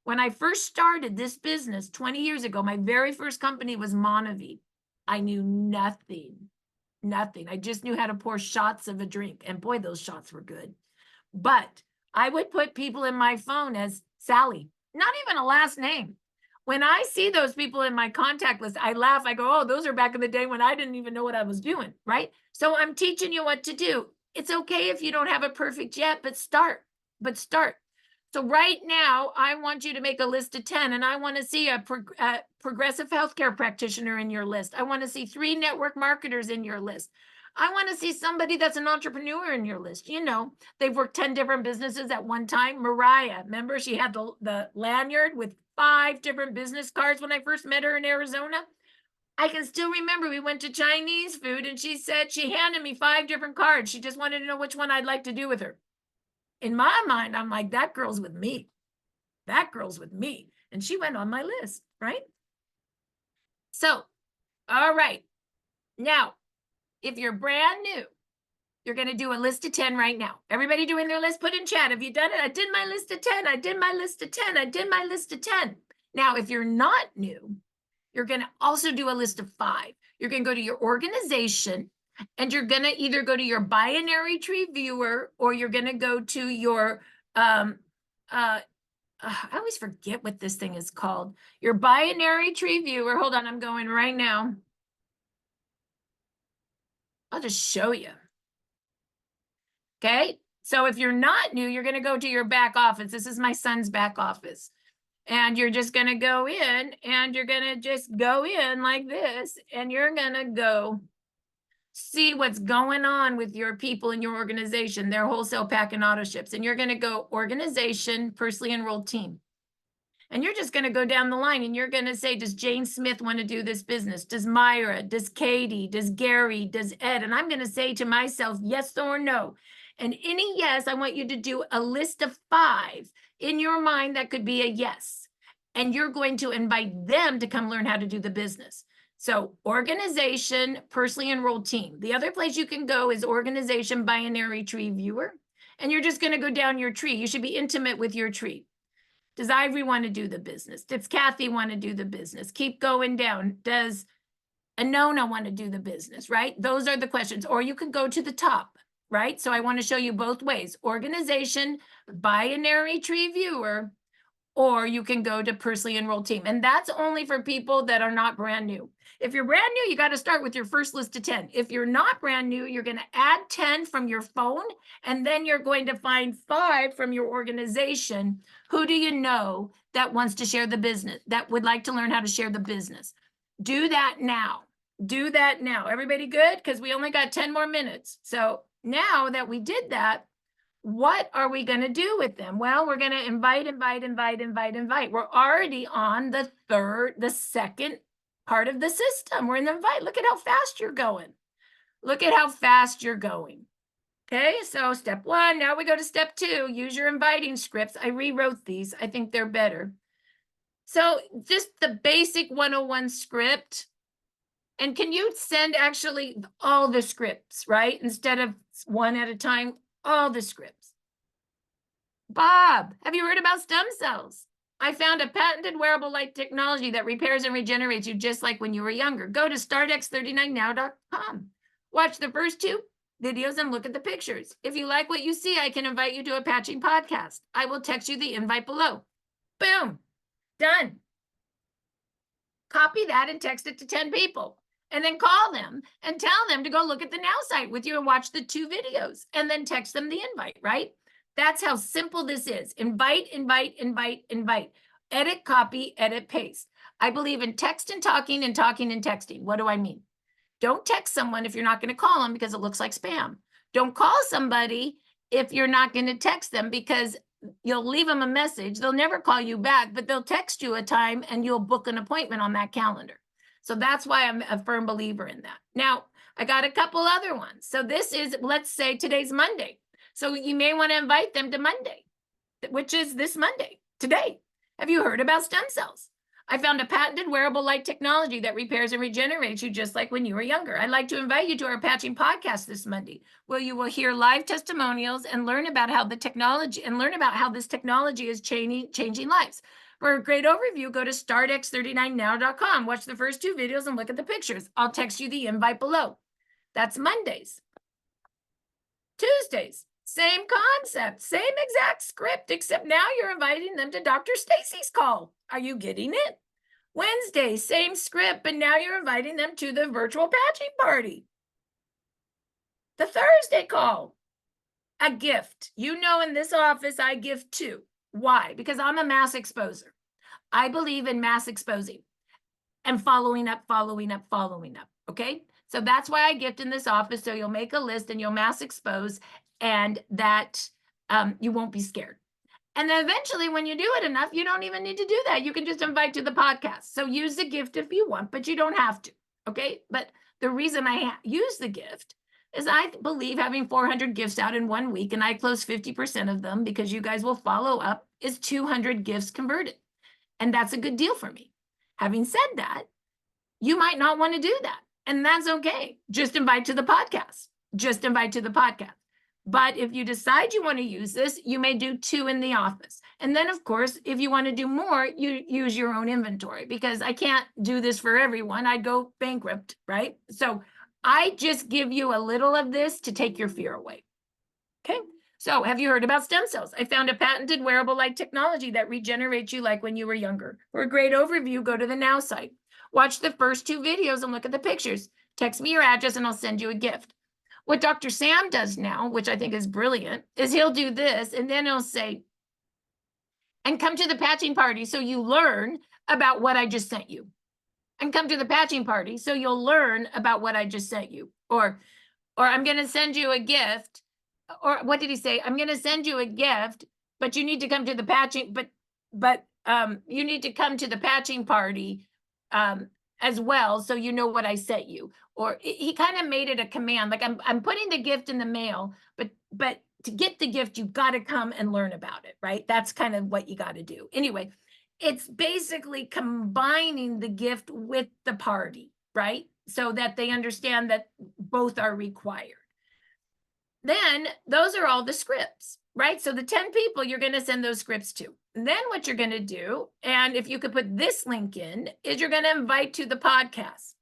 When I first started this business 20 years ago, my very first company was Monavie. I knew nothing. I just knew how to pour shots of a drink. And boy, those shots were good. But I would put people in my phone as Sally, not even a last name. When I see those people in my contact list, I laugh. I go, oh, those are back in the day when I didn't even know what I was doing, right? So I'm teaching you what to do. It's okay if you don't have it perfect yet, but start. So right now, I want you to make a list of 10, and I want to see a progressive healthcare practitioner in your list. I want to see 3 network marketers in your list. I want to see somebody that's an entrepreneur in your list. They've worked 10 different businesses at one time. Mariah, remember she had the lanyard with 5 different business cards when I first met her in Arizona? I can still remember we went to Chinese food and she said she handed me 5 different cards. She just wanted to know which one I'd like to do with her. In my mind, I'm like, that girl's with me. And she went on my list, right? So, all right. Now, if you're brand new, you're going to do a list of 10 right now. Everybody doing their list, put in chat. Have you done it? I did my list of 10. I did my list of 10. I did my list of 10. Now, if you're not new, you're going to also do a list of 5. You're going to go to your organization and you're going to either go to your binary tree viewer or you're going to go to your, I always forget what this thing is called. Your binary tree viewer. Hold on, I'm going right now. I'll just show you. Okay, so if you're not new, you're going to go to your back office. This is my son's back office. And you're just going to go in and you're going to just go in like this. And you're going to go see what's going on with your people in your organization, their wholesale pack and auto ships. And you're going to go organization, personally enrolled team. And you're just going to go down the line and you're going to say, does Jane Smith want to do this business? Does Myra, does Katie, does Gary, does Ed? And I'm going to say to myself, yes or no. And any yes, I want you to do a list of 5 in your mind that could be a yes. And you're going to invite them to come learn how to do the business. So organization, personally enrolled team. The other place you can go is organization binary tree viewer. And you're just going to go down your tree. You should be intimate with your tree. Does Ivory want to do the business? Does Kathy want to do the business? Keep going down. Does Anona want to do the business, right? Those are the questions. Or you can go to the top, right? So I want to show you both ways. Organization, binary tree viewer, or you can go to personally enrolled team. And that's only for people that are not brand new. If you're brand new, you got to start with your first list of 10. If you're not brand new, you're going to add 10 from your phone, and then you're going to find 5 from your organization. Who do you know that wants to share the business, that would like to learn how to share the business? Do that now. Do that now. Everybody good? Because we only got 10 more minutes. So now that we did that, what are we going to do with them? Well, we're going to invite. We're already on the second part of the system. We're in the invite. Look at how fast you're going. Look at how fast you're going. Okay, so step 1, now we go to step 2, use your inviting scripts. I rewrote these. I think they're better. So just the basic 101 script. And can you send actually all the scripts, right? Instead of one at a time, all the scripts. Bob, have you heard about stem cells? I found a patented wearable light technology that repairs and regenerates you just like when you were younger. Go to startx39now.com. Watch the first 2 videos and look at the pictures. If you like what you see, I can invite you to a patching podcast. I will text you the invite below. Boom, done. Copy that and text it to 10 people. And then call them and tell them to go look at the Now site with you and watch the 2 videos and then text them the invite, right? That's how simple this is. Invite. Edit, copy, edit, paste. I believe in text and talking and talking and texting. What do I mean? Don't text someone if you're not going to call them because it looks like spam. Don't call somebody if you're not going to text them because you'll leave them a message. They'll never call you back, but they'll text you a time and you'll book an appointment on that calendar. So that's why I'm a firm believer in that. Now, I got a couple other ones. So this is, let's say today's Monday. So you may want to invite them to Monday, which is this Monday, today. Have you heard about stem cells? I found a patented wearable light technology that repairs and regenerates you just like when you were younger. I'd like to invite you to our patching podcast this Monday, where you will hear live testimonials and learn about how this technology is changing lives. For a great overview, go to startx39now.com. Watch the first 2 videos and look at the pictures. I'll text you the invite below. That's Mondays. Tuesdays, same concept, same exact script, except now you're inviting them to Dr. Stacy's call. Are you getting it? Wednesday, same script, but now you're inviting them to the virtual patching party. The Thursday call, a gift. You know, in this office, I gift too. Why? Because I'm a mass exposer. I believe in mass exposing and following up. Okay? So that's why I gift in this office. So you'll make a list and you'll mass expose, and that you won't be scared. And then eventually when you do it enough, you don't even need to do that. You can just invite to the podcast. So use the gift if you want, but you don't have to. Okay? But the reason I use the gift is I believe having 400 gifts out in 1 week, and I close 50% of them because you guys will follow up, is 200 gifts converted. And that's a good deal for me. Having said that, you might not want to do that. And that's okay. Just invite to the podcast. But if you decide you want to use this, you may do 2 in the office. And then, of course, if you want to do more, you use your own inventory, because I can't do this for everyone. I'd go bankrupt, right? So I just give you a little of this to take your fear away. Okay. So have you heard about stem cells? I found a patented wearable light technology that regenerates you like when you were younger. For a great overview, go to the Now site. Watch the first 2 videos and look at the pictures. Text me your address and I'll send you a gift. What Dr. Sam does now, which I think is brilliant, is he'll do this and then he'll say, and come to the patching party so you learn about what I just sent you. And come to the patching party so you'll learn about what I just sent you. Or I'm going to send you a gift. Or what did he say? I'm going to send you a gift, but you need to come to the patching, but you need to come to the patching party as well, so you know what I sent you. Or he kind of made it a command, like I'm putting the gift in the mail, but to get the gift, you've got to come and learn about it, right? That's kind of what you got to do. Anyway, it's basically combining the gift with the party, right? So that they understand that both are required. Then those are all the scripts, right? So the 10 people you're going to send those scripts to. And then what you're going to do, and if you could put this link in, is you're going to invite to the podcast.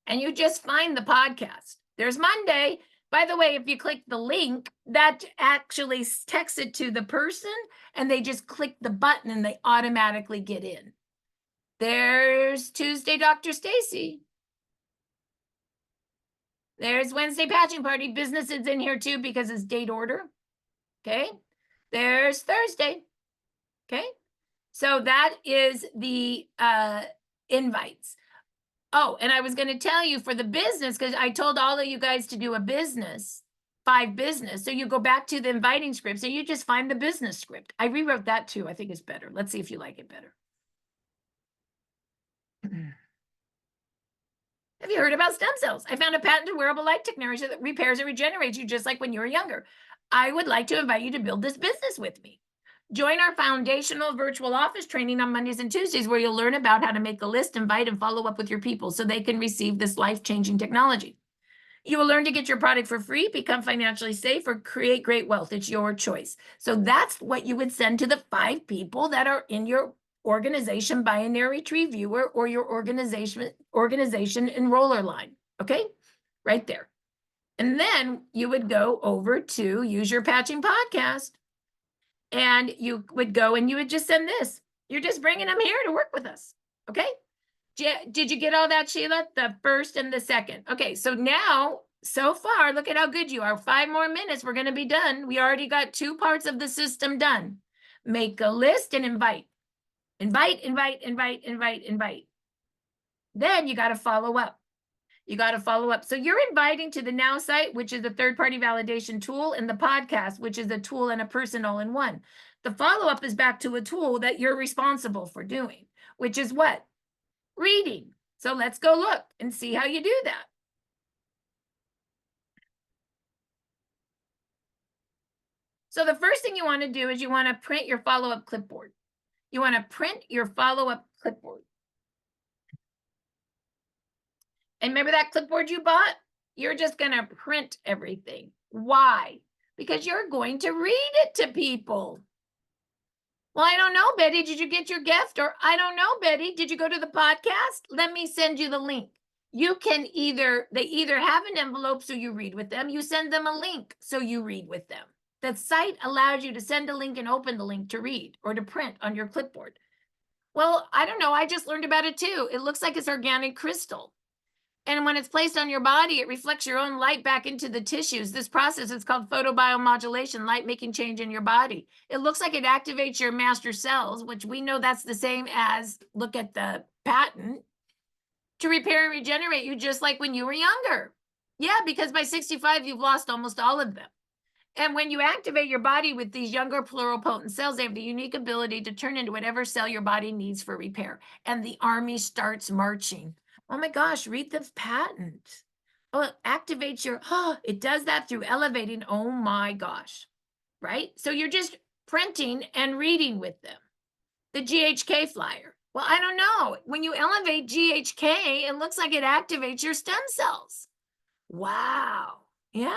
And you just find the podcast. There's Monday, By the way, if you click the link, that actually texts it to the person and they just click the button and they automatically get in. There's Tuesday, Dr. Stacy. There's Wednesday patching party. Business is in here too because it's date order. Okay. There's Thursday. Okay. So that is the invites. Oh, and I was going to tell you for the business, because I told all of you guys to do a business, 5 business. So you go back to the inviting script. So you just find the business script. I rewrote that too. I think it's better. Let's see if you like it better. Have you heard about stem cells? I found a patented wearable light technology that repairs and regenerates you just like when you were younger. I would like to invite you to build this business with me. Join our foundational virtual office training on Mondays and Tuesdays, where you'll learn about how to make a list, invite, and follow up with your people so they can receive this life-changing technology. You will learn to get your product for free, become financially safe, or create great wealth. It's your choice. So that's what you would send to the 5 people that are in your organization binary tree viewer or your organization enroller line. Okay, right there. And then you would go over to Use Your Patching Podcast. And you would go and you would just send this. You're just bringing them here to work with us. Okay. Did you get all that, Sheila? The first and the second. Okay. So now, so far, look at how good you are. 5 more minutes. We're going to be done. We already got 2 parts of the system done. Make a list and invite. Invite, invite, invite, invite, invite. Then you got to follow up. You got to follow up. So you're inviting to the Now site, which is a third-party validation tool, and the podcast, which is a tool and a person all in one. The follow-up is back to a tool that you're responsible for doing, which is what? Reading. So let's go look and see how you do that. So the first thing you want to do is you want to print your follow-up clipboard. You want to print your follow-up clipboard. And remember that clipboard you bought? You're just going to print everything. Why? Because you're going to read it to people. Well, I don't know, Betty, did you get your gift? Or I don't know, Betty, did you go to the podcast? Let me send you the link. You can they either have an envelope so you read with them, you send them a link so you read with them. The site allows you to send a link and open the link to read or to print on your clipboard. Well, I don't know, I just learned about it too. It looks like it's organic crystal. And when it's placed on your body, it reflects your own light back into the tissues. This process is called photobiomodulation, light making change in your body. It looks like it activates your master cells, which we know that's the same as, look at the patent, to repair and regenerate you just like when you were younger. Yeah, because by 65, you've lost almost all of them. And when you activate your body with these younger pluripotent cells, they have the unique ability to turn into whatever cell your body needs for repair. And the army starts marching. Oh my gosh, read the patent. Oh, it activates your, it does that through elevating. Oh my gosh, right? So you're just printing and reading with them. The GHK flyer. Well, I don't know. When you elevate GHK, it looks like it activates your stem cells. Wow. Yeah.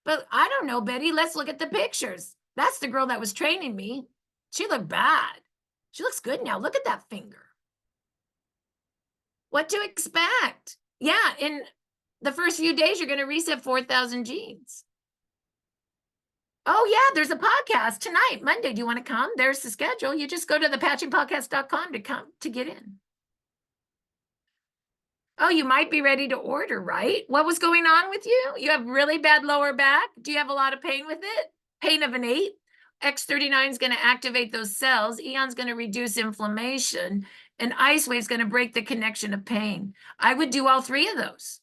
But I don't know, Betty. Let's look at the pictures. That's the girl that was training me. She looked bad. She looks good now. Look at that finger. What to expect? Yeah, in the first few days, you're going to reset 4,000 genes. Oh, yeah, there's a podcast tonight, Monday. Do you want to come? There's the schedule. You just go to thepatchingpodcast.com to come to get in. Oh, you might be ready to order, right? What was going on with you? You have really bad lower back? Do you have a lot of pain with it? Pain of an 8? X39 is going to activate those cells. Eon's going to reduce inflammation. And Ice Wave is going to break the connection of pain. I would do all 3 of those.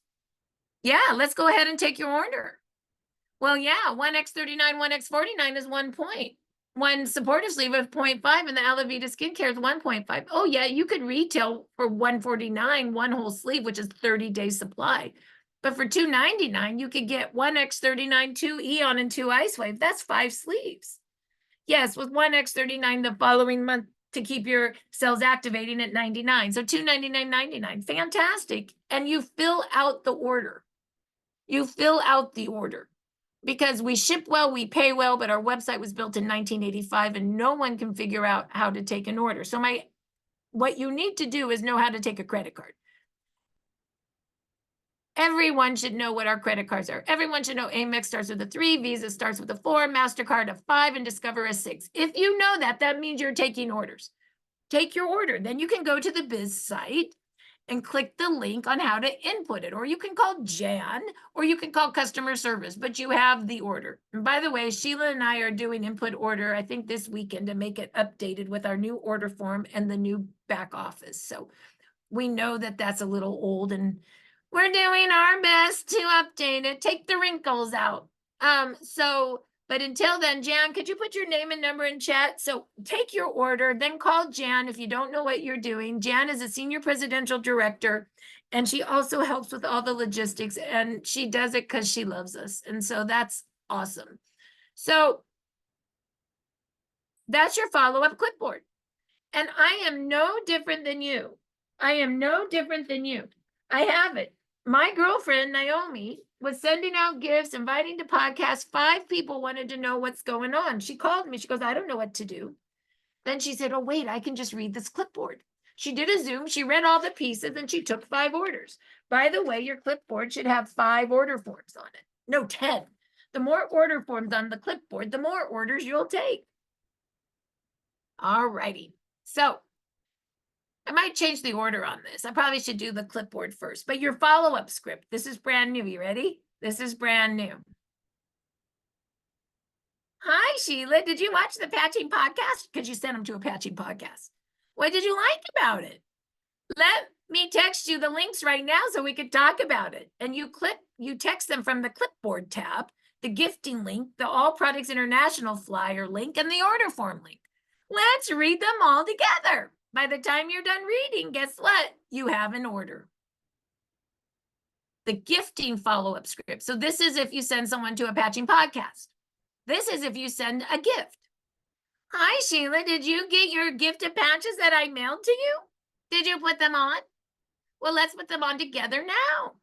Yeah, let's go ahead and take your order. Well, yeah, 1X39, 1X49 is 1 point. One supportive sleeve of 0.5 and the Alavita skincare is 1.5. Oh, yeah, you could retail for 149, 1 whole sleeve, which is 30 days supply. But for $2.99, you could get 1X39, 2 Eon, and 2 Ice Wave. That's 5 sleeves. Yes, with 1X39 the following month to keep your cells activating at 99. So $299.99. Fantastic. And you fill out the order. You fill out the order. Because we ship well, we pay well, but our website was built in 1985 and no one can figure out how to take an order. So what you need to do is know how to take a credit card. Everyone should know what our credit cards are. Everyone should know Amex starts with a 3, Visa starts with a 4, MasterCard a 5, and Discover a 6. If you know that, that means you're taking orders. Take your order. Then you can go to the Biz site and click the link on how to input it. Or you can call Jan, or you can call customer service, but you have the order. And by the way, Sheila and I are doing input order, I think this weekend, to make it updated with our new order form and the new back office. So we know that that's a little old, and we're doing our best to update it, take the wrinkles out. But until then, Jan, could you put your name and number in chat? So take your order, then call Jan if you don't know what you're doing. Jan is a senior presidential director, and she also helps with all the logistics, and she does it because she loves us. And so that's awesome. So that's your follow-up clipboard. And I am no different than you. I am no different than you. I have it. My girlfriend, Naomi, was sending out gifts, inviting to podcasts. 5 people wanted to know what's going on. She called me. She goes, I don't know what to do. Then she said, oh, wait, I can just read this clipboard. She did a Zoom. She read all the pieces, and she took 5 orders. By the way, your clipboard should have 5 order forms on it. No, 10. The more order forms on the clipboard, the more orders you'll take. All righty. So I might change the order on this. I probably should do the clipboard first, but your follow-up script, this is brand new. You ready? This is brand new. Hi, Sheila. Did you watch the patching podcast? Because you sent them to a patching podcast. What did you like about it? Let me text you the links right now so we could talk about it. And you text them from the clipboard tab, the gifting link, the All Products International flyer link, and the order form link. Let's read them all together. By the time you're done reading, guess what? You have an order. The gifting follow-up script. So this is if you send someone to a patching podcast. This is if you send a gift. Hi, Sheila. Did you get your gift of patches that I mailed to you? Did you put them on? Well, let's put them on together now.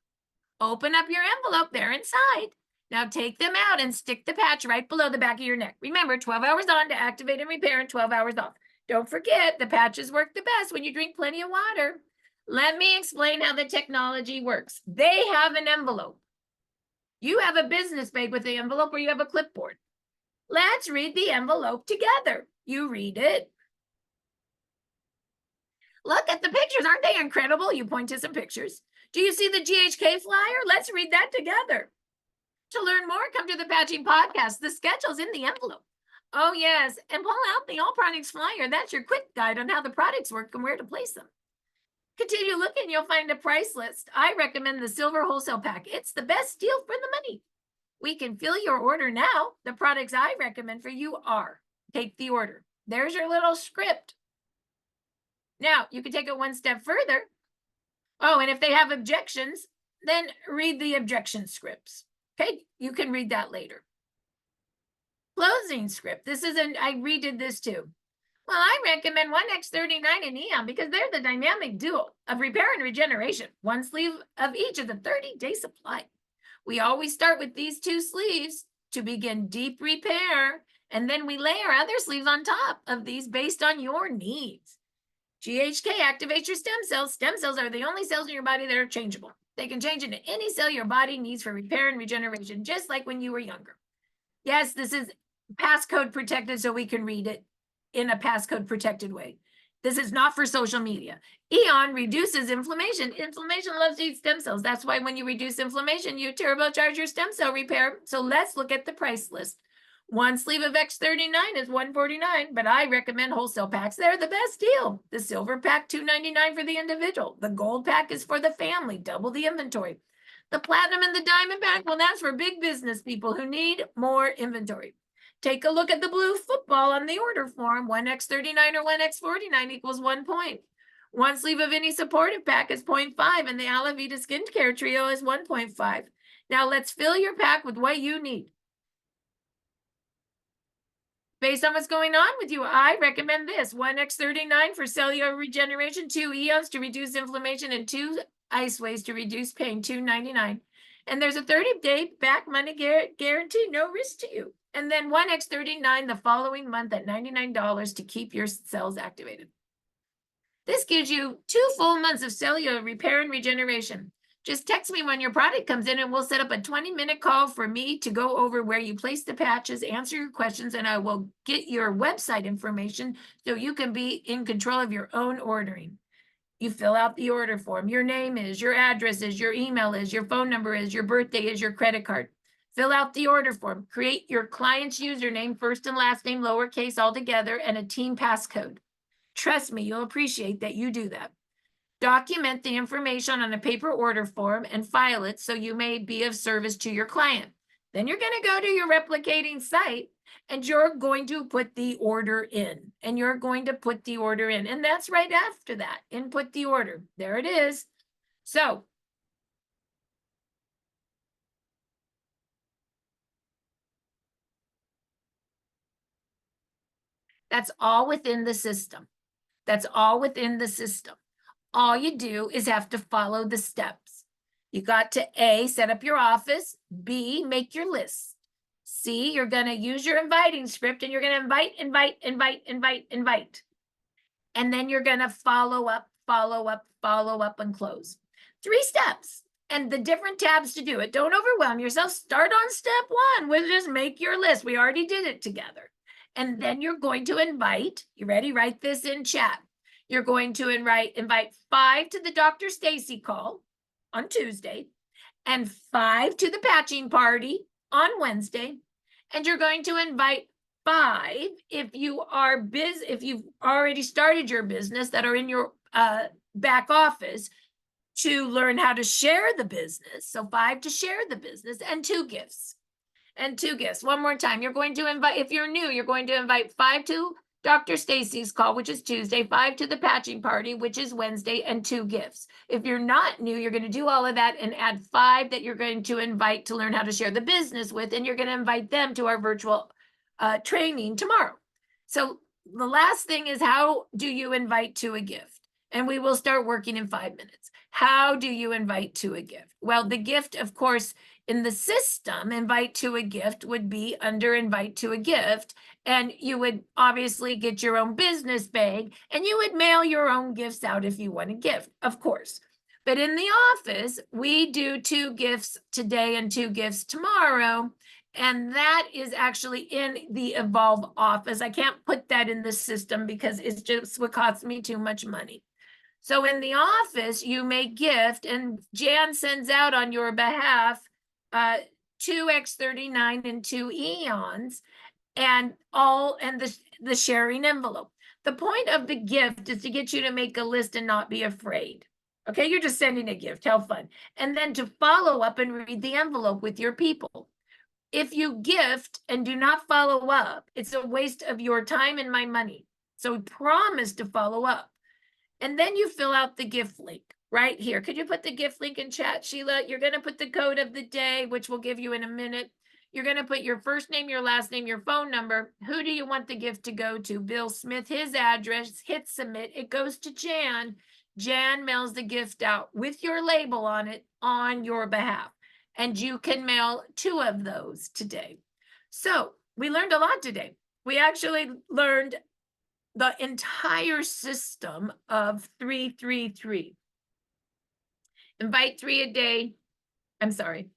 Open up your envelope. They're inside. Now take them out and stick the patch right below the back of your neck. Remember, 12 hours on to activate and repair and 12 hours off. Don't forget, the patches work the best when you drink plenty of water. Let me explain how the technology works. They have an envelope. You have a business bag with the envelope, or you have a clipboard. Let's read the envelope together. You read it. Look at the pictures. Aren't they incredible? You point to some pictures. Do you see the GHK flyer? Let's read that together. To learn more, come to the Patching Podcast. The schedule's in the envelope. Oh, yes. And pull out the All Products flyer. That's your quick guide on how the products work and where to place them. Continue looking. You'll find a price list. I recommend the Silver Wholesale Pack. It's the best deal for the money. We can fill your order now. The products I recommend for you are, take the order. There's your little script. Now, you can take it one step further. Oh, and if they have objections, then read the objection scripts. Okay, you can read that later. Closing script. This is I redid this too. Well, I recommend 1X39 and Eon because they're the dynamic duo of repair and regeneration. One sleeve of each is a 30-day supply. We always start with these 2 sleeves to begin deep repair, and then we layer other sleeves on top of these based on your needs. GHK activates your stem cells. Stem cells are the only cells in your body that are changeable. They can change into any cell your body needs for repair and regeneration, just like when you were younger. Yes, this is passcode protected, so we can read it in a passcode protected way. This is not for social media. Eon reduces inflammation. Inflammation loves to eat stem cells. That's why when you reduce inflammation, you turbocharge your stem cell repair. So let's look at the price list. One sleeve of X39 is $149, but I recommend wholesale packs. They're the best deal. The silver pack, $299 for the individual. The gold pack is for the family, double the inventory. The platinum and the diamond pack, well, that's for big business people who need more inventory. Take a look at the blue football on the order form. 1X39 or 1X49 equals 1 point. One sleeve of any supportive pack is 0.5, and the Alavita skincare trio is 1.5. Now let's fill your pack with what you need. Based on what's going on with you, I recommend this. 1X39 for cellular regeneration, 2 Eons to reduce inflammation, and 2 ice ways to reduce pain, $2.99. And there's a 30-day back money guarantee, no risk to you. And then 1X39 the following month at $99 to keep your cells activated. This gives you 2 full months of cellular repair and regeneration. just text me when your product comes in and we'll set up a 20-minute call for me to go over where you place the patches, answer your questions, and I will get your website information so you can be in control of your own ordering. You fill out the order form. Your name is, your address is, your email is, your phone number is, your birthday is, your credit card. Fill out the order form. Create your client's username, first and last name, lowercase all together, and a team passcode. Trust me, you'll appreciate that you do that. Document the information on a paper order form and file it so you may be of service to your client. Then you're going to go to your replicating site and you're going to put the order in. And you're going to put the order in. And that's right after that. Input the order. There it is. So that's all within the system. That's all within the system. All you do is have to follow the steps. You got to A, set up your office. B, make your list. C, you're going to use your inviting script and you're going to invite. And then you're going to follow up, and close. 3 steps and the different tabs to do it. Don't overwhelm yourself. Start on step 1. We'll just make your list. We already did it together. And then you're going to invite. You ready? Write this in chat. You're going to invite 5 to the Dr. Stacy call on Tuesday and 5 to the patching party on Wednesday. And you're going to invite 5 if you've already started your business that are in your back office to learn how to share the business. So 5 to share the business and 2 gifts. And 2 gifts. One more time. You're going to invite, if you're new, you're going to invite 5 to Dr. Stacy's call, which is Tuesday, 5 to the patching party, which is Wednesday, and 2 gifts. If you're not new, you're going to do all of that and add 5 that you're going to invite to learn how to share the business with, and you're going to invite them to our virtual training tomorrow. So the last thing is, how do you invite to a gift? And we will start working in 5 minutes. How do you invite to a gift? Well, the gift, of course, in the system, invite to a gift would be under invite to a gift. And you would obviously get your own business bag and you would mail your own gifts out if you want a gift, of course. But in the office, we do 2 gifts today and 2 gifts tomorrow. And that is actually in the Evolve office. I can't put that in the system because it's just would cost me too much money. So in the office, you may gift, and Jan sends out on your behalf 2 X39 and 2 Eons, and the sharing envelope. The point of the gift is to get you to make a list and not be afraid. Okay, you're just sending a gift, have fun. And then to follow up and read the envelope with your people. If you gift and do not follow up, it's a waste of your time and my money. So promise to follow up. And then you fill out the gift link right here. Could you put the gift link in chat, Sheila? You're going to put the code of the day, which we'll give you in a minute. You're going to put your first name, your last name, your phone number. Who do you want the gift to go to? Bill Smith, his address, hit submit. It goes to Jan. Jan mails the gift out with your label on it on your behalf. And you can mail 2 of those today. So we learned a lot today. We actually learned the entire system of 333. Invite 3 a day. I'm sorry.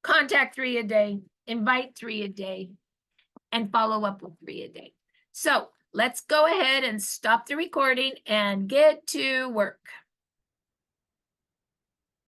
Contact 3 a day. Invite 3 a day. And follow up with 3 a day. So let's go ahead and stop the recording and get to work.